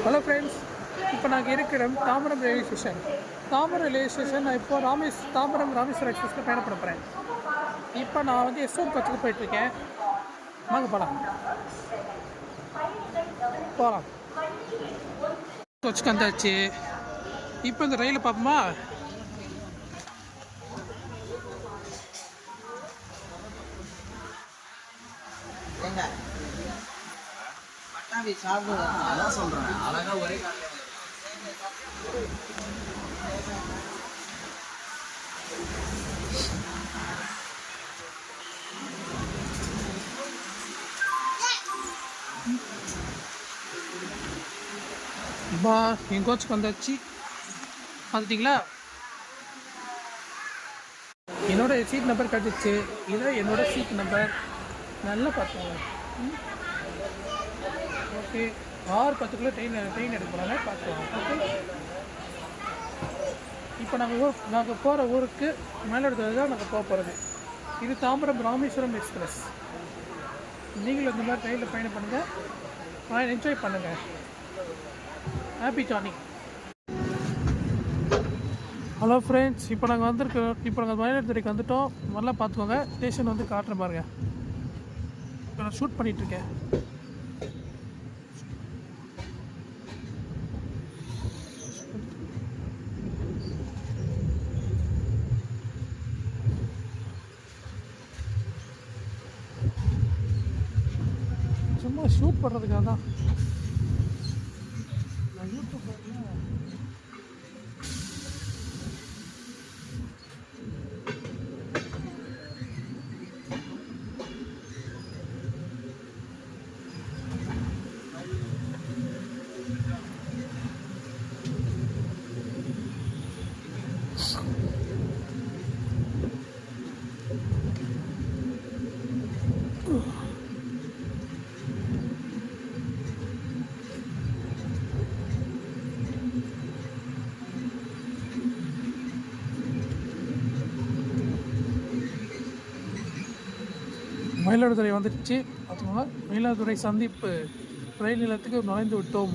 Hello friends, இப்போ நாங்கள் இருக்கிற இடம் Tambaram railway station. Tambaram railway station நான் இப்போ தாம்பரம் ராமேஸ்வரம் எக்ஸ்பிரஸில் பயணப்பட போகிறேன். இப்போ நான் வந்து எஸ்ஓன் கோச்சுக்கு போயிட்டுருக்கேன். வாங்க போகலாம். கோச்சுக்கு வந்தாச்சு. இப்போ இந்த ரயிலை பார்ப்போமா? என் கோச்சுக்கு வந்தாச்சு. பார்த்துட்டிங்களா? என்னோட சீட் நம்பர் கிடச்சிச்சு. இதான் என்னோட சீட் நம்பர். நல்லா பார்த்துக்கோங்க. ஓகே, 6:10 ட்ரெயின் எடுக்க போகிறாங்க. பார்த்துக்கோங்க. ஓகே, இப்போ நாங்கள் போகிற ஊருக்கு மயிலாடுதுறை தான் நாங்கள் போகிறது. இது தாம்பரம் ராமேஸ்வரம் எக்ஸ்பிரஸ். நீங்களும் இந்த மாதிரி ட்ரெயினில் பயணம் பண்ணுங்கள், என்ஜாய் பண்ணுங்கள். Happy journey. ஹலோ ஃப்ரெண்ட்ஸ், இப்போ நாங்கள் மயிலாடுதுறைக்கு வந்துவிட்டோம். நல்லா பார்த்துக்கோங்க. ஸ்டேஷன் வந்து காட்டுறேன் பாருங்கள். இப்போ நான் ஷூட் பண்ணிகிட்ருக்கேன். சும்மா ஷூட் பண்ணுறதுக்காக தான். நான் யூடியூப் மயிலாடுதுறை வந்துடுச்சு. பார்த்துக்கோங்க. மயிலாடுதுறை சந்திப்பு ரயில் நிலையத்துக்கு நுழைந்து விட்டோம்.